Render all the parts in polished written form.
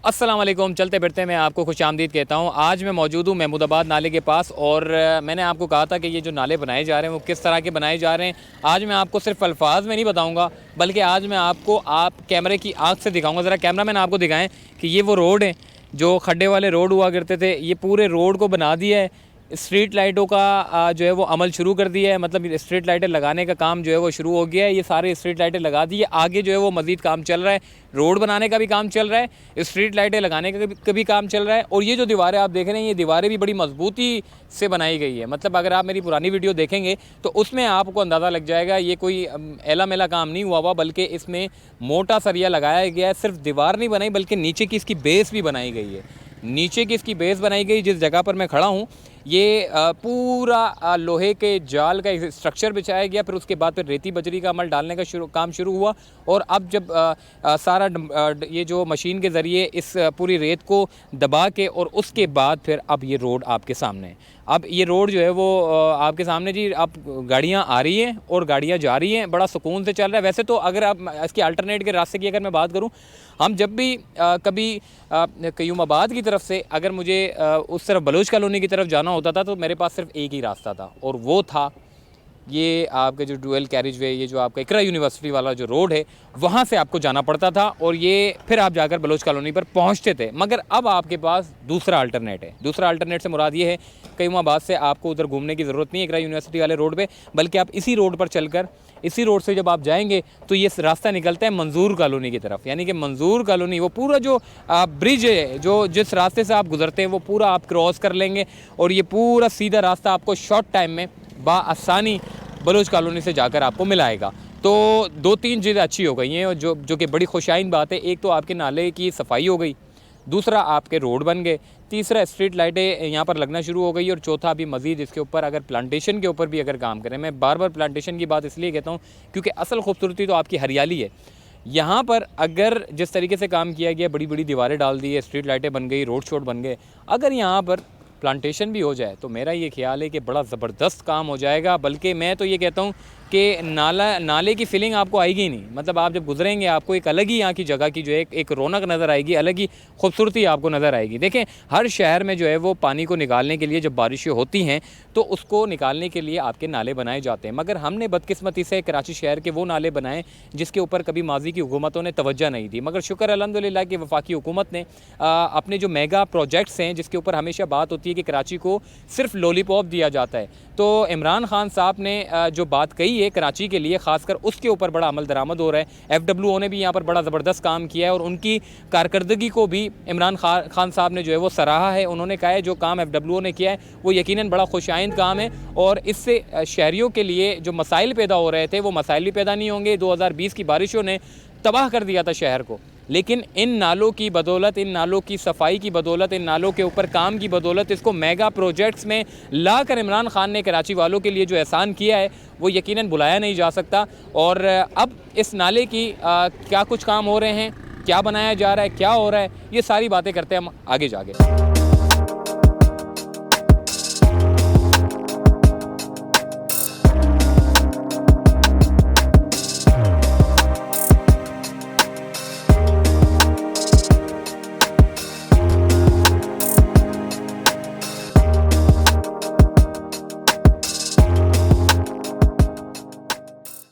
अस्सलाम वालेकुम। चलते फिरते मैं आपको खुशामदीद कहता हूँ। आज मैं मौजूद हूँ महमूदाबाद नाले के पास और मैंने आपको कहा था कि ये जो नाले बनाए जा रहे हैं वो किस तरह के बनाए जा रहे हैं। आज मैं आपको सिर्फ अल्फाज में नहीं बताऊँगा, बल्कि आज मैं आपको आप कैमरे की आँख से दिखाऊँगा। ज़रा कैमरा मैन आपको दिखाएँ कि ये वो रोड है जो खड्डे वाले रोड हुआ करते थे। ये पूरे रोड को बना दिया है। स्ट्रीट लाइटों का जो है वो अमल शुरू कर दिया है, मतलब स्ट्रीट लाइटें लगाने का काम जो है वो शुरू हो गया है। ये सारे स्ट्रीट लाइटें लगा दी है। आगे जो है वो मज़ीद काम चल रहा है, रोड बनाने का भी काम चल रहा है, स्ट्रीट लाइटें लगाने का भी काम चल रहा है। और ये जो दीवारें आप देख रहे हैं, ये दीवारें भी बड़ी मजबूती से बनाई गई है। मतलब अगर आप मेरी पुरानी वीडियो देखेंगे तो उसमें आपको अंदाज़ा लग जाएगा ये कोई एला मेला काम नहीं हुआ, बल्कि इसमें मोटा सरिया लगाया गया है। सिर्फ दीवार नहीं बनाई बल्कि नीचे की इसकी बेस भी बनाई गई है। नीचे की इसकी बेस बनाई गई। जिस जगह पर मैं खड़ा हूँ ये पूरा लोहे के जाल का स्ट्रक्चर बिछाया गया। फिर उसके बाद फिर रेती बजरी का अमल डालने का काम शुरू हुआ। और अब जब सारा ये जो मशीन के ज़रिए इस पूरी रेत को दबा के और उसके बाद फिर अब ये रोड आपके सामने है। अब ये रोड जो है वो आपके सामने जी, अब गाड़ियाँ आ रही हैं और गाड़ियाँ जा रही हैं, बड़ा सुकून से चल रहा है। वैसे तो अगर आप इसकी अल्टरनेट के रास्ते की अगर मैं बात करूँ, हम जब भी कभी क्यूमाबाद की तरफ से अगर मुझे उस तरफ बलोच कॉलोनी की तरफ जाना होता था तो मेरे पास सिर्फ एक ही रास्ता था और वो था ये आपके जो डुअल कैरिज वे, ये जो आपका इकरा यूनिवर्सिटी वाला जो रोड है, वहाँ से आपको जाना पड़ता था और ये फिर आप जाकर बलोच कॉलोनी पर पहुँचते थे। मगर अब आपके पास दूसरा अल्टरनेट है। दूसरा अल्टरनेट से मुराद ये है क्यूमाबाद से आपको उधर घूमने की ज़रूरत नहीं है इकरा यूनिवर्सिटी वाले रोड पे, बल्कि आप इसी रोड पर चलकर इसी रोड से जब आप जाएंगे तो ये रास्ता निकलता है मंजूर कॉलोनी की तरफ। यानी कि मंजूर कॉलोनी, वो पूरा जो ब्रिज है, जो जिस रास्ते से आप गुजरते हैं वो पूरा आप क्रॉस कर लेंगे और ये पूरा सीधा रास्ता आपको शॉर्ट टाइम में बाआसानी बलोच कॉलोनी से जाकर आपको मिलाएगा। तो दो तीन चीज़ें अच्छी हो गई हैं जो कि बड़ी खुशाइन बात है। एक तो आपके नाले की सफाई हो गई, दूसरा आपके रोड बन गए, तीसरा स्ट्रीट लाइटें यहाँ पर लगना शुरू हो गई और चौथा अभी मज़ीद इसके ऊपर अगर प्लांटेशन के ऊपर भी अगर काम करें। मैं बार बार प्लांटेशन की बात इसलिए कहता हूँ क्योंकि असल खूबसूरती तो आपकी हरियाली है। यहाँ पर अगर जिस तरीके से काम किया गया, बड़ी बड़ी दीवारें डाल दी है, स्ट्रीट लाइटें बन गई, रोड शोड बन गए, अगर यहाँ पर प्लांटेशन भी हो जाए तो मेरा ये ख्याल है कि बड़ा ज़बरदस्त काम हो जाएगा। बल्कि मैं तो ये कहता हूँ कि नाले की फीलिंग आपको आएगी ही नहीं। मतलब आप जब गुजरेंगे आपको एक अलग ही यहाँ की जगह की जो है एक रौनक नज़र आएगी, अलग ही खूबसूरती आपको नज़र आएगी। देखें, हर शहर में जो है वो पानी को निकालने के लिए जब बारिशें होती हैं तो उसको निकालने के लिए आपके नाले बनाए जाते हैं। मगर हमने बदकिस्मती से कराची शहर के वो नाले बनाए जिसके ऊपर कभी माजी की हुकूमतों ने तवज्जो नहीं दी। मगर शुक्र अल्हम्दुलिल्लाह कि वफाकी हुकूमत ने अपने जो मेगा प्रोजेक्ट्स हैं, जिसके ऊपर हमेशा बात होती है कि कराची को सिर्फ लॉलीपॉप दिया जाता है, तो इमरान खान साहब ने जो बात कही है कराची के लिए ख़ासकर, उसके ऊपर बड़ा अमल दरामद हो रहा है। FWO ने भी यहाँ पर बड़ा ज़बरदस्त काम किया है और उनकी कारकर्दगी को भी इमरान खान साहब ने जो है वो सराहा है। उन्होंने कहा है जो काम FWO ने किया है वो यकीनन बड़ा खुशाइंद काम है और इससे शहरियों के लिए जो मसाइल पैदा हो रहे थे वो मसाइल भी पैदा नहीं होंगे। 2020 की बारिशों ने तबाह कर दिया था शहर को, लेकिन इन नालों की बदौलत, इन नालों की सफाई की बदौलत, इन नालों के ऊपर काम की बदौलत, इसको मेगा प्रोजेक्ट्स में लाकर इमरान खान ने कराची वालों के लिए जो एहसान किया है वो यकीनन भुलाया नहीं जा सकता। और अब इस नाले की क्या कुछ काम हो रहे हैं, क्या बनाया जा रहा है, क्या हो रहा है, ये सारी बातें करते हैं हम आगे जाके।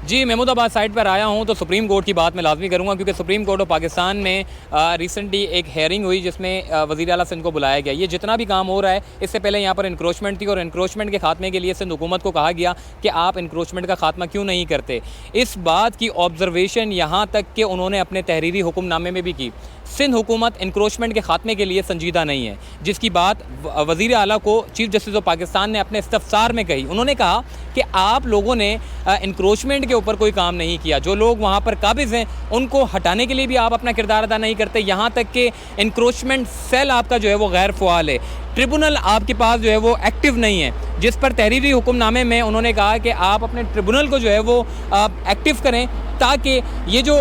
जी, महमूदाबाद साइड पर आया हूँ तो सुप्रीम कोर्ट की बात मैं लाजमी करूँगा क्योंकि सुप्रीम कोर्ट ऑफ पाकिस्तान में रिसेंटली एक हेयरिंग हुई जिसमें वज़ीर आला सिंध को बुलाया गया। ये जितना भी काम हो रहा है, इससे पहले यहाँ पर इंक्रोचमेंट थी और इंक्रोचमेंट के खात्मे के लिए सिंध हुकूमत को कहा गया कि आप इंक्रोचमेंट का खात्मा क्यों नहीं करते। इस बात की ऑब्जर्वेशन यहाँ तक कि उन्होंने अपने तहरीरी हुक्मनामे में भी की। सिंध हुकूमत इंक्रोचमेंट के खात्मे के लिए संजीदा नहीं है, जिसकी बात वज़ीर आला को चीफ जस्टिस ऑफ पाकिस्तान ने अपने इस्तफ़सार में कही। उन्होंने कहा कि आप लोगों ने इंक्रोचमेंट के ऊपर कोई काम नहीं किया, जो लोग वहाँ पर काबिज़ हैं उनको हटाने के लिए भी आप अपना किरदार अदा नहीं करते, यहाँ तक कि इंक्रोचमेंट सेल आपका जो है वो गैर फ़आल है, ट्रिब्यूनल आपके पास जो है वो एक्टिव नहीं है, जिस पर तहरीरी हुक्मनामे में उन्होंने कहा कि आप अपने ट्रिब्यूनल को जो है वो एक्टिव करें ताकि ये जो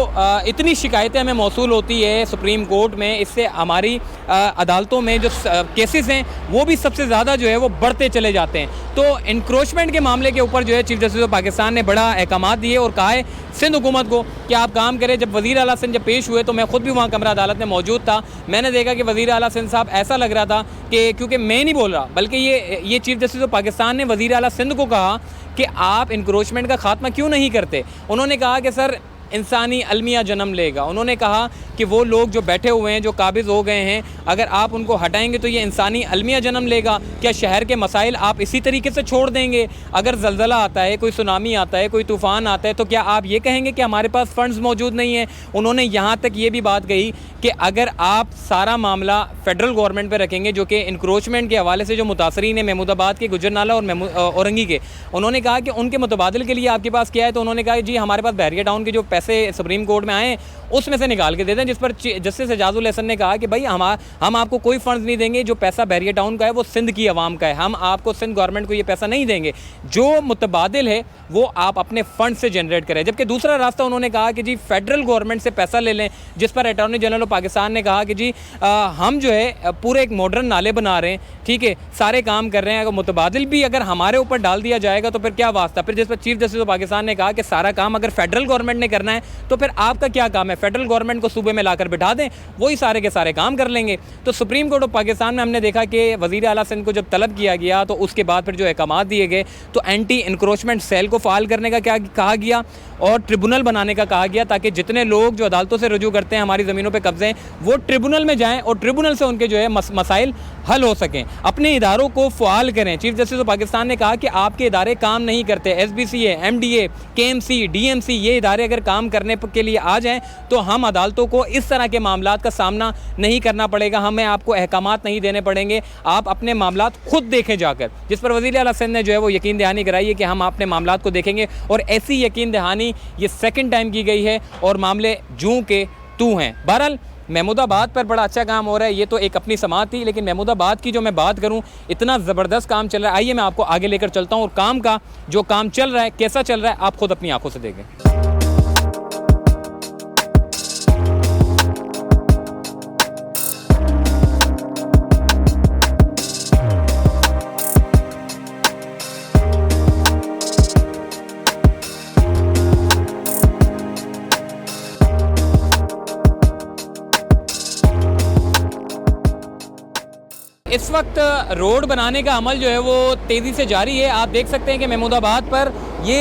इतनी शिकायतें हमें मौसूल होती है सुप्रीम कोर्ट में, इससे हमारी अदालतों में जो केसेस हैं वो भी सबसे ज़्यादा जो है वो बढ़ते चले जाते हैं। तो इंक्रोचमेंट के मामले के ऊपर जो है चीफ जस्टिस ऑफ पाकिस्तान ने बड़ा अहकामात दिए और कहा है सिंध हुकूमत को कि आप काम करें। जब वज़ीर आला सिंध जब पेश हुए तो मैं ख़ुद भी वहाँ कमरा अदालत में मौजूद था। मैंने देखा कि वज़ीर आला सिंध साहब, ऐसा लग रहा था कि, क्योंकि मैं नहीं बोल रहा बल्कि ये चीफ जस्टिस ऑफ पाकिस्तान ने वज़ीर आला सिंध को कहा कि आप इंक्रोचमेंट का खात्मा क्यों नहीं करते। उन्होंने कहा कि सर इंसानी अलमिया जन्म लेगा। उन्होंने कहा कि वो लोग जो बैठे हुए हैं, जो काबिज़ हो गए हैं, अगर आप उनको हटाएंगे तो ये इंसानी अलमिया जन्म लेगा। क्या शहर के मसाइल आप इसी तरीके से छोड़ देंगे? अगर ज़लज़ला आता है, कोई सुनामी आता है, कोई तूफ़ान आता है, तो क्या आप ये कहेंगे कि हमारे पास फ़ंड्स मौजूद नहीं हैं? उन्होंने यहाँ तक ये भी बात कही कि अगर आप सारा मामला फ़ेडरल गवर्नमेंट पर रखेंगे, जो कि इंक्रोचमेंट के हवाले से जो मुतासरीन है महमूदाबाद के, गुजरनाला और औरंगी के, उन्होंने कहा कि उनके मुतबादल के लिए आपके पास क्या है? तो उन्होंने कहा जी हमारे पास बहरिया टाउन के जो पैसे सुप्रीम कोर्ट में आए उसमें से निकाल के दे दें। जिस पर जस्टिस एजाजुल हसन ने कहा कि भाई हम आपको कोई फंड्स नहीं देंगे, जो पैसा बहरिया टाउन का है वो सिंध की आवाम का है, हम आपको सिंध गवर्नमेंट को ये पैसा नहीं देंगे, जो मुतबादिल है वो आप अपने फंड से जनरेट करें। जबकि दूसरा रास्ता उन्होंने कहा कि जी फेडरल गवर्नमेंट से पैसा ले लें, जिस पर अटॉर्नी जनरल ऑफ पाकिस्तान ने कहा कि जी हम जो है पूरे एक मॉडर्न नाले बना रहे हैं, ठीक है, सारे काम कर रहे हैं, अगर मुतबादिल भी अगर हमारे ऊपर डाल दिया जाएगा तो फिर क्या वास्ता। फिर जिस पर चीफ जस्टिस ऑफ पाकिस्तान ने कहा कि सारा काम अगर फेडरल गवर्नमेंट ने करना है तो फिर आपका क्या काम है? फेडरल गवर्नमेंट को सूबे में लाकर बिठा दें, वही सारे के सारे काम कर लेंगे। तो सुप्रीम कोर्ट ऑफ पाकिस्तान में हमने देखा कि वज़ीर आला सिंध को जब तलब किया गया तो उसके बाद फिर जो अहकामात दिए गए, तो एंटी इंक्रोचमेंट सेल को फ़ाल करने का क्या कहा गया और ट्रिब्यूनल बनाने का कहा गया, ताकि जितने लोग जो अदालतों से रुजू करते हैं हमारी ज़मीनों पर कब्जे, वो ट्रिब्यूनल में जाएँ और ट्रिब्यूनल से उनके जो है मसाइल हल हो सकें। अपने इदारों को फ़ाल करें। चीफ जस्टिस ऑफ पाकिस्तान ने कहा कि आपके इदारे काम नहीं करते, SBCA, MDA, KMC, DMC, ये इदारे अगर काम करने के लिए आ जाएं तो हम अदालतों को इस तरह के मामलात का सामना नहीं करना पड़ेगा, हमें आपको अहकामात नहीं देने पड़ेंगे, आप अपने मामलात खुद देखें जाकर। जिस पर वज़ीर आला सिंध ने जो है वो यकीन दहानी कराई है कि हम अपने मामलात को देखेंगे, और ऐसी यकीन दहानी ये सेकंड टाइम की गई है और मामले जूं के तू हैं। बहरहाल महमूदाबाद पर बड़ा अच्छा काम हो रहा है, ये तो एक अपनी समात थी, लेकिन महमूदाबाद की जो मैं बात करूं, इतना ज़बरदस्त काम चल रहा है। आइए मैं आपको आगे लेकर चलता हूं और काम का जो काम चल रहा है कैसा चल रहा है आप खुद अपनी आंखों से देखें। इस वक्त रोड बनाने का अमल जो है वो तेज़ी से जारी है। आप देख सकते हैं कि महमूदाबाद पर ये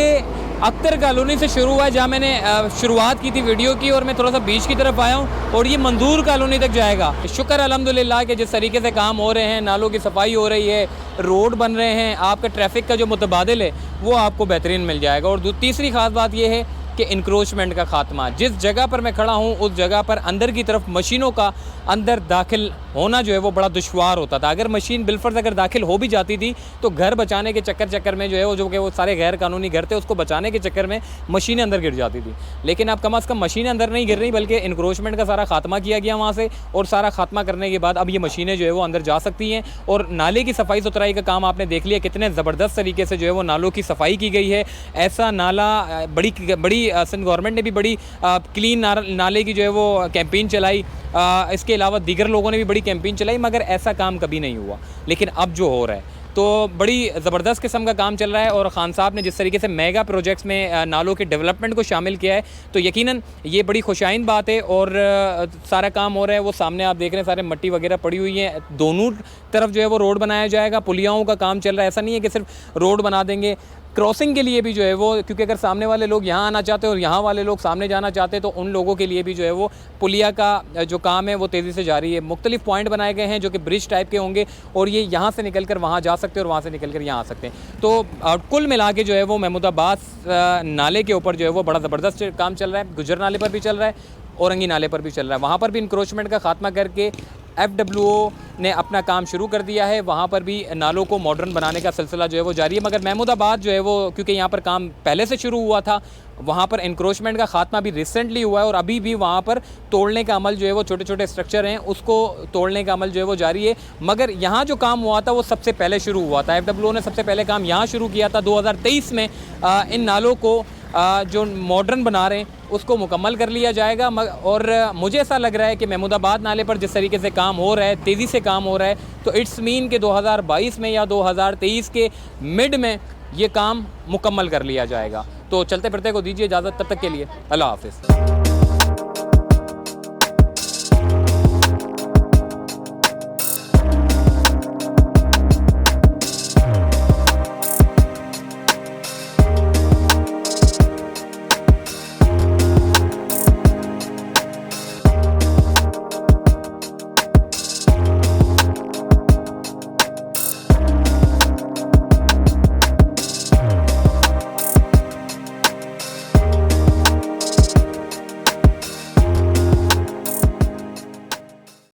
अख्तर कॉलोनी से शुरू हुआ है, जहाँ मैंने शुरुआत की थी वीडियो की, और मैं थोड़ा सा बीच की तरफ आया हूँ और ये मंजूर कॉलोनी तक जाएगा। शुक्र अल्हम्दुलिल्लाह कि जिस तरीके से काम हो रहे हैं, नालों की सफाई हो रही है, रोड बन रहे हैं, आपका ट्रैफिक का जो मुतबादिल है वो आपको बेहतरीन मिल जाएगा। और तीसरी ख़ास बात ये है कि इंक्रोचमेंट का खात्मा। जिस जगह पर मैं खड़ा हूँ उस जगह पर अंदर की तरफ मशीनों का अंदर दाखिल होना जो है वो बड़ा दुश्वार होता था। अगर मशीन बिलफर्ज अगर दाखिल हो भी जाती थी तो घर बचाने के चक्कर में जो है वो जो कि वो सारे गैर कानूनी घर थे, उसको बचाने के चक्कर में मशीनें अंदर गिर जाती थी। लेकिन अब कम अज़ कम मशीनें अंदर नहीं गिर रही, बल्कि इंक्रोचमेंट का सारा खात्मा किया गया वहाँ से, और सारा खात्मा करने के बाद अब ये मशीनें जो है वो अंदर जा सकती हैं। और नाले की सफाई सुथराई का काम आपने देख लिया, कितने ज़बरदस्त तरीके से जो है वो नालों की सफाई की गई है। ऐसा नाला बड़ी सिंध गवर्नमेंट ने भी बड़ी क्लीन नाले की जो है वो कैंपेन चलाई, इसके अलावा दीगर लोगों ने भी बड़ी कैंपेन चलाई, मगर ऐसा काम कभी नहीं हुआ। लेकिन अब जो हो रहा है तो बड़ी ज़बरदस्त किस्म का काम चल रहा है, और ख़ान साहब ने जिस तरीके से मेगा प्रोजेक्ट्स में नालों के डेवलपमेंट को शामिल किया है तो यकीनन ये बड़ी खुशाइन बात है। और सारा काम हो रहा है, वो सामने आप देख रहे हैं सारे मट्टी वगैरह पड़ी हुई है, दोनों तरफ जो है वो रोड बनाया जाएगा, पुलियाओं का काम चल रहा है। ऐसा नहीं है कि सिर्फ रोड बना देंगे, क्रॉसिंग के लिए भी जो है वो, क्योंकि अगर सामने वाले लोग यहाँ आना चाहते हैं और यहाँ वाले लोग सामने जाना चाहते हैं तो उन लोगों के लिए भी जो है वो पुलिया का जो काम है वो तेज़ी से जारी है। मुख्तलिफ पॉइंट बनाए गए हैं जो कि ब्रिज टाइप के होंगे, और ये यहाँ से निकल कर वहाँ जा सकते हैं और वहाँ से निकल कर यहाँ आ सकते हैं। तो कुल मिला के जो है वो महमूदाबाद नाले के ऊपर जो है वो बड़ा ज़बरदस्त काम चल रहा है। गुजर नाले पर भी चल रहा है, औरंगी नाले पर भी चल रहा है। वहाँ पर भी इंक्रोचमेंट का खात्मा करके FWO ने अपना काम शुरू कर दिया है, वहाँ पर भी नालों को मॉडर्न बनाने का सिलसिला जो है वो जारी है। मगर महमूदाबाद जो है वो, क्योंकि यहाँ पर काम पहले से शुरू हुआ था, वहाँ पर इंक्रोचमेंट का खात्मा भी रिसेंटली हुआ है, और अभी भी वहाँ पर तोड़ने का अमल जो है वो, छोटे छोटे स्ट्रक्चर हैं उसको तोड़ने का अमल जो है वो जारी है। मगर यहाँ जो काम हुआ था वो सबसे पहले शुरू हुआ था, FWO ने सबसे पहले काम यहाँ शुरू किया था 2023 में। इन नालों को जो मॉडर्न बना रहे हैं उसको मुकम्मल कर लिया जाएगा। और मुझे ऐसा लग रहा है कि महमूदाबाद नाले पर जिस तरीके से काम हो रहा है, तेज़ी से काम हो रहा है, तो इट्स मीन कि 2022 में या 2023 के मिड में ये काम मुकम्मल कर लिया जाएगा। तो चलते फिरते को दीजिए इजाज़त, तब तक के लिए अल्लाह हाफ़िज़।